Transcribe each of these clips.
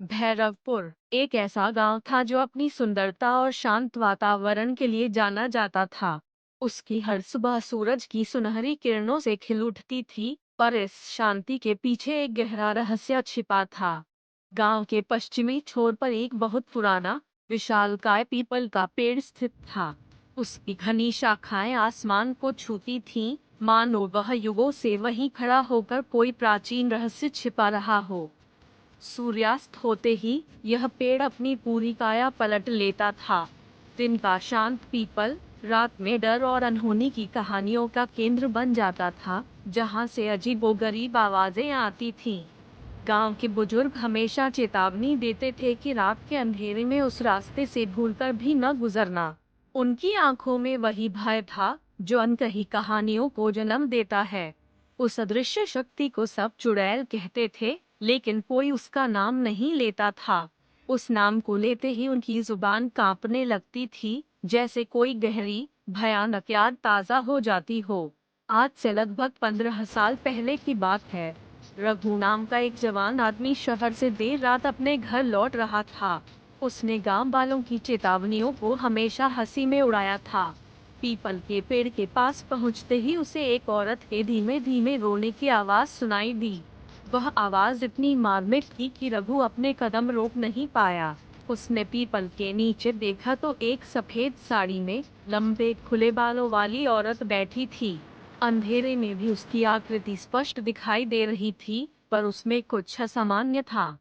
भैरवपुर एक ऐसा गांव था जो अपनी सुंदरता और शांत वातावरण के लिए जाना जाता था। उसकी हर सुबह सूरज की सुनहरी किरणों से खिल उठती थी, पर इस शांति के पीछे एक गहरा रहस्य छिपा था। गांव के पश्चिमी छोर पर एक बहुत पुराना, विशालकाय पीपल का पेड़ स्थित था। उसकी घनी शाखाएं आसमान को छूती थीं, मानो वह युगों से वहीं खड़ा होकर कोई प्राचीन रहस्य छिपा रहा हो। सूर्यास्त होते ही यह पेड़ अपनी पूरी काया पलट लेता था। दिन का शांत पीपल रात में डर और अनहोनी की कहानियों का केंद्र बन जाता था, जहां से अजीबोगरीब आवाजें आती थीं। गांव के बुजुर्ग हमेशा चेतावनी देते थे कि रात के अंधेरे में उस रास्ते से भूलकर भी न गुजरना। उनकी आंखों में वही भय था जो अनकही कहानियों को जन्म देता है। उस अदृश्य शक्ति को सब चुड़ैल कहते थे, लेकिन कोई उसका नाम नहीं लेता था। उस नाम को लेते ही उनकी जुबान कांपने लगती थी, जैसे कोई गहरी भयानक याद ताजा हो जाती हो। आज से लगभग 15 साल पहले की बात है। रघु नाम का एक जवान आदमी शहर से देर रात अपने घर लौट रहा था। उसने गांव वालों की चेतावनियों को हमेशा हंसी में उड़ाया था। पीपल के पेड़ के पास पहुंचते ही उसे एक औरत के धीमे धीमे रोने की आवाज सुनाई दी। वह आवाज इतनी मार्मिक थी कि रघु अपने कदम रोक नहीं पाया। उसने पीपल के नीचे देखा तो एक सफेद साड़ी में लंबे खुले बालों वाली औरत बैठी थी। अंधेरे में भी उसकी आकृति स्पष्ट दिखाई दे रही थी, पर उसमें कुछ असामान्य था।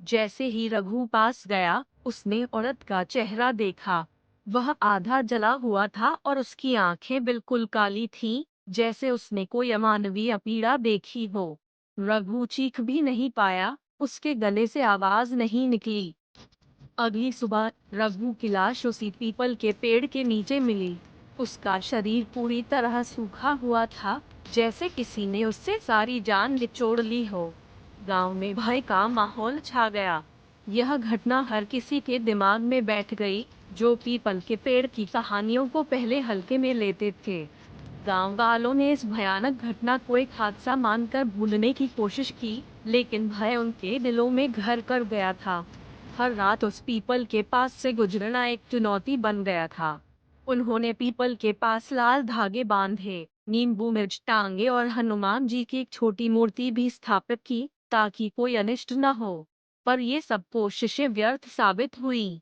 जैसे ही रघु पास गया, उसने औरत का चेहरा देखा। वह आधा जला हुआ था और उसकी आंखें बिल्कुल काली थीं, जैसे उसने कोई अमानवीय पीड़ा देखी हो। रघु चीख भी नहीं पाया, उसके गले से आवाज नहीं निकली। अगली सुबह रघु की लाश उसी पीपल के पेड़ के नीचे मिली। उसका शरीर पूरी तरह सूखा हुआ था, जैसे किसी ने उससे सारी जान निचोड़ ली हो। गांव में भय का माहौल छा गया। यह घटना हर किसी के दिमाग में बैठ गई, जो पीपल के पेड़ की कहानियों को पहले हल्के में लेते थे। गांव वालों ने इस भयानक घटना को एक हादसा मानकर भूलने की कोशिश की, लेकिन भय उनके दिलों में घर कर गया था। हर रात उस पीपल के पास से गुजरना एक चुनौती बन गया था। उन्होंने पीपल के पास लाल धागे बांधे, नींबू मिर्च टांगे और हनुमान जी की एक छोटी मूर्ति भी स्थापित की, ताकि कोई अनिष्ट न हो। पर ये सब कोशिशें व्यर्थ साबित हुई।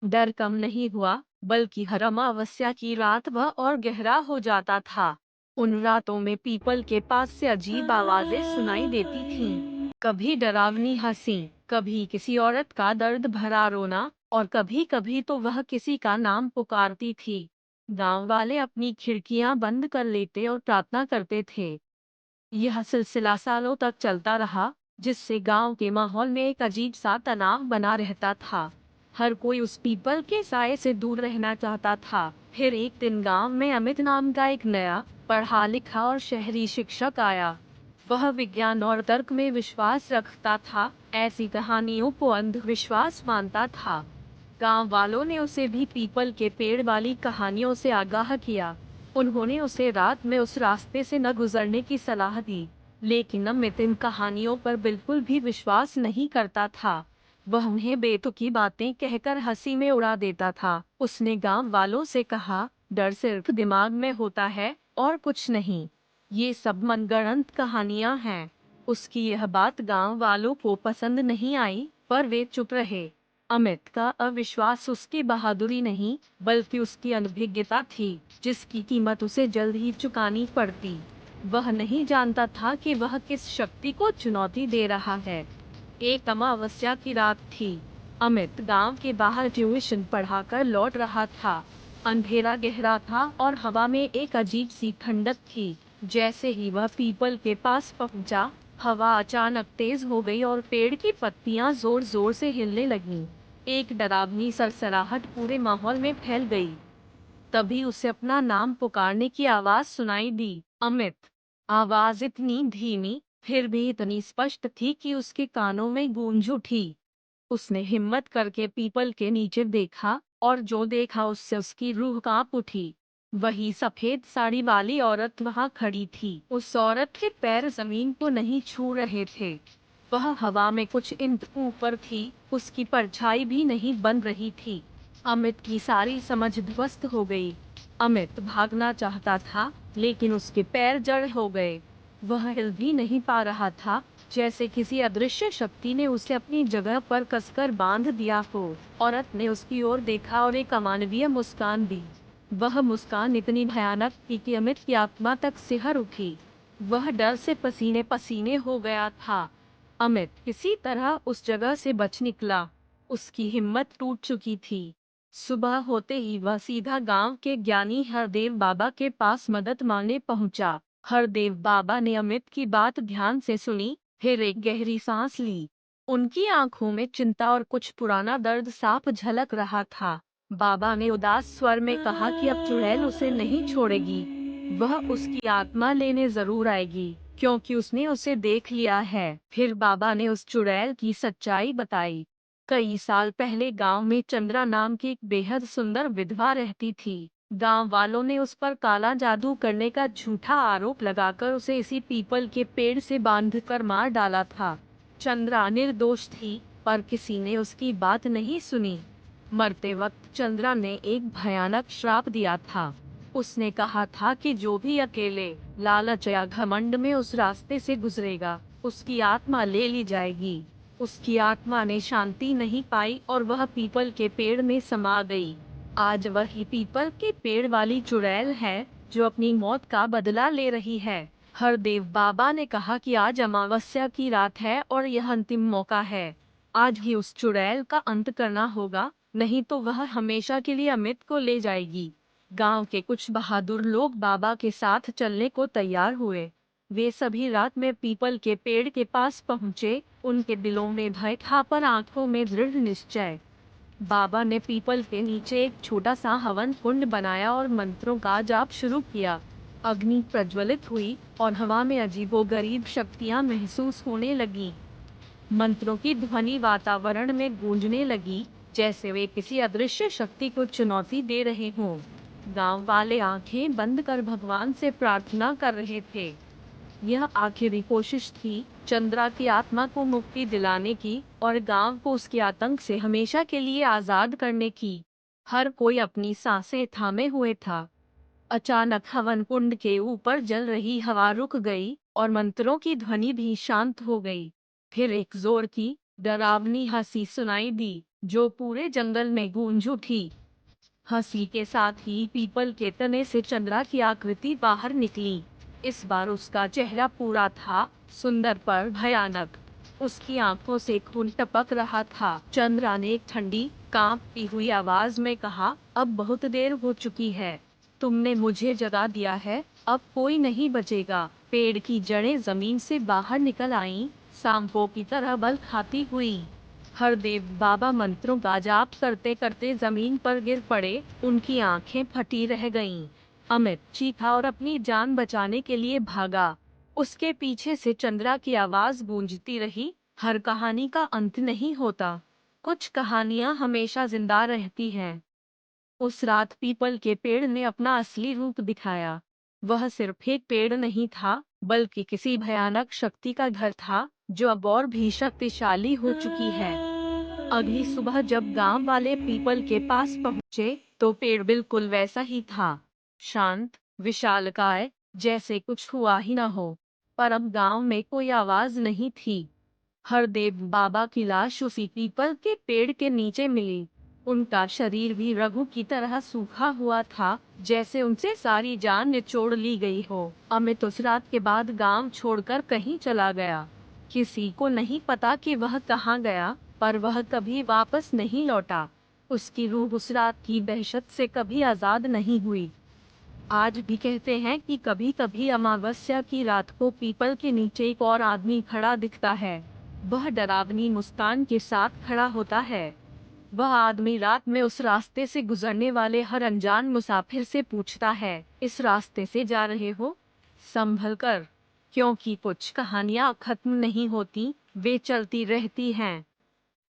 डर कम नहीं हुआ, बल्कि हर अमावस्या की रात वह और गहरा हो जाता था। उन रातों में पीपल के पास से अजीब आवाजें सुनाई देती थीं। कभी डरावनी हंसी, कभी किसी औरत का दर्द भरा रोना, और कभी कभी तो वह किसी का नाम पुकारती थी। गांव वाले अपनी खिड़कियां बंद कर लेते और प्रार्थना करते थे। यह सिलसिला सालों तक चलता रहा, जिससे गांव के माहौल में एक अजीब सा तनाव बना रहता था। हर कोई उस पीपल के साए से दूर रहना चाहता था। फिर एक दिन गांव में अमित नाम का एक नया पढ़ा लिखा और शहरी शिक्षक आया। वह विज्ञान और तर्क में विश्वास रखता था, ऐसी कहानियों को अंधविश्वास मानता था। गांव वालों ने उसे भी पीपल के पेड़ वाली कहानियों से आगाह किया। उन्होंने उसे रात में उस रास्ते से न गुजरने की सलाह दी, लेकिन अमित इन कहानियों पर बिल्कुल भी विश्वास नहीं करता था। वह उन्हें बेतुकी बातें कहकर हंसी में उड़ा देता था। उसने गांव वालों से कहा, डर सिर्फ दिमाग में होता है और कुछ नहीं। ये सब मनगढ़ंत कहानियां हैं। उसकी यह बात गांव वालों को पसंद नहीं आई, पर वे चुप रहे। अमित का अविश्वास उसकी बहादुरी नहीं, बल्कि उसकी अनभिज्ञता थी, जिसकी कीमत उसे जल्द ही चुकानी पड़ती। वह नहीं जानता था कि वह किस शक्ति को चुनौती दे रहा है। एक अमावस्या की रात थी। अमित गांव के बाहर ट्यूशन पढ़ाकर लौट रहा था। अंधेरा गहरा था और हवा में एक अजीब सी ठंडक थी। जैसे ही वह पीपल के पास पहुंचा, हवा अचानक तेज हो गई और पेड़ की पत्तियां जोर जोर से हिलने लगीं। एक डरावनी सरसराहट पूरे माहौल में फैल गई। तभी उसे अपना नाम पुकारने की आवाज सुनाई दी, अमित। आवाज इतनी धीमी, फिर भी इतनी स्पष्ट थी कि उसके कानों में गूंज उठी। उसने हिम्मत करके पीपल के नीचे देखा, और जो देखा उससे उसकी रूह कांप उठी। वही सफेद साड़ी वाली औरत वहां खड़ी थी। उस औरत के पैर जमीन को नहीं छू रहे थे। वह हवा में कुछ इंच ऊपर थी, उसकी परछाई भी नहीं बन रही थी। अमित की सारी समझ ध्वस्त हो गई। अमित भागना चाहता था, लेकिन उसके पैर जड़ हो गए। वह हिल भी नहीं पा रहा था, जैसे किसी अदृश्य शक्ति ने उसे अपनी जगह पर कसकर बांध दिया हो। औरत ने उसकी ओर देखा और एक अमानवीय मुस्कान दी। वह मुस्कान इतनी भयानक थी कि अमित की आत्मा तक सिहर उठी। वह डर से पसीने पसीने हो गया था। अमित किसी तरह उस जगह से बच निकला। उसकी हिम्मत टूट चुकी थी। सुबह होते ही वह सीधा गांव के ज्ञानी हरदेव बाबा के पास मदद मांगने पहुंचा। हरदेव बाबा ने अमित की बात ध्यान से सुनी, फिर एक गहरी सांस ली। उनकी आंखों में चिंता और कुछ पुराना दर्द साफ झलक रहा था। बाबा ने उदास स्वर में कहा कि अब चुड़ैल उसे नहीं छोड़ेगी। वह उसकी आत्मा लेने जरूर आएगी, क्योंकि उसने उसे देख लिया है। फिर बाबा ने उस चुड़ैल की सच्चाई बताई। कई साल पहले गांव में चंद्रा नाम की एक बेहद सुंदर विधवा रहती थी। गांव वालों ने उस पर काला जादू करने का झूठा आरोप लगाकर उसे इसी पीपल के पेड़ से बांधकर मार डाला था। चंद्रा निर्दोष थी, पर किसी ने उसकी बात नहीं सुनी। मरते वक्त चंद्रा ने एक भयानक श्राप दिया था। उसने कहा था कि जो भी अकेले, लालच या घमंड में उस रास्ते से गुजरेगा, उसकी आत्मा ले ली जाएगी। उसकी आत्मा ने शांति नहीं पाई और वह पीपल के पेड़ में समा गई। आज वही पीपल के पेड़ वाली चुड़ैल है, जो अपनी मौत का बदला ले रही है। हरदेव बाबा ने कहा कि आज अमावस्या की रात है और यह अंतिम मौका है। आज ही उस चुड़ैल का अंत करना होगा, नहीं तो वह हमेशा के लिए अमित को ले जाएगी। गांव के कुछ बहादुर लोग बाबा के साथ चलने को तैयार हुए। वे सभी रात में पीपल के पेड़ के पास पहुंचे। उनके दिलों में भय था, पर आंखों में दृढ़ निश्चय। बाबा ने पीपल के नीचे एक छोटा सा हवन कुंड बनाया और मंत्रों का जाप शुरू किया। अग्नि प्रज्वलित हुई और हवा में अजीबोगरीब शक्तियां महसूस होने लगी। मंत्रों की ध्वनि वातावरण में गूंजने लगी, जैसे वे किसी अदृश्य शक्ति को चुनौती दे रहे हों। गांव वाले आंखें बंद कर भगवान से प्रार्थना कर रहे थे। यह आखिरी कोशिश थी, चंद्रा की आत्मा को मुक्ति दिलाने की और गांव को उसके आतंक से हमेशा के लिए आजाद करने की। हर कोई अपनी सांसें थामे हुए था। अचानक हवन कुंड के ऊपर जल रही हवा रुक गई और मंत्रों की ध्वनि भी शांत हो गई। फिर एक जोर की डरावनी हंसी सुनाई दी, जो पूरे जंगल में गूंज उठी। हंसी के साथ ही पीपल के तने से चंद्रा की आकृति बाहर निकली। इस बार उसका चेहरा पूरा था, सुंदर पर भयानक। उसकी आंखों से खून टपक रहा था। चंद्रा ने एक ठंडी, कांपती हुई आवाज में कहा, अब बहुत देर हो चुकी है। तुमने मुझे जगा दिया है, अब कोई नहीं बचेगा। पेड़ की जड़ें जमीन से बाहर निकल आईं, सांपों की तरह बल खाती हुई। हरदेव बाबा मंत्रों का जाप करते करते जमीन पर गिर पड़े। उनकी आंखें फटी रह गईं। अमित चीखा और अपनी जान बचाने के लिए भागा। उसके पीछे से चंद्रा की आवाज गूंजती रही, हर कहानी का अंत नहीं होता। कुछ कहानियां हमेशा जिंदा रहती हैं। उस रात पीपल के पेड़ ने अपना असली रूप दिखाया। वह सिर्फ एक पेड़ नहीं था, बल्कि किसी भयानक शक्ति का घर था, जो अब और भी शक्तिशाली हो चुकी है। अगली सुबह जब गांव वाले पीपल के पास पहुंचे, तो पेड़ बिल्कुल वैसा ही था, शांत, विशालकाय, जैसे कुछ हुआ ही न हो। पर अब गांव में कोई आवाज नहीं थी। हरदेव बाबा की लाश उसी पीपल के पेड़ के नीचे मिली। उनका शरीर भी रघु की तरह सूखा हुआ था, जैसे उनसे सारी जान निचोड़ ली गई हो। अमित उस रात के बाद गांव छोड़कर कहीं चला गया। किसी को नहीं पता कि वह कहाँ गया, पर वह कभी वापस नहीं लौटा। उसकी रूह उस रात की दहशत से कभी आजाद नहीं हुई। आज भी कहते हैं कि कभी कभी अमावस्या की रात को पीपल के नीचे एक और आदमी खड़ा दिखता है। वह डरावनी मुस्कान के साथ खड़ा होता है। वह आदमी रात में उस रास्ते से गुजरने वाले हर अनजान मुसाफिर से पूछता है, इस रास्ते से जा रहे हो? संभल कर, क्योंकि कुछ कहानियां खत्म नहीं होती, वे चलती रहती हैं।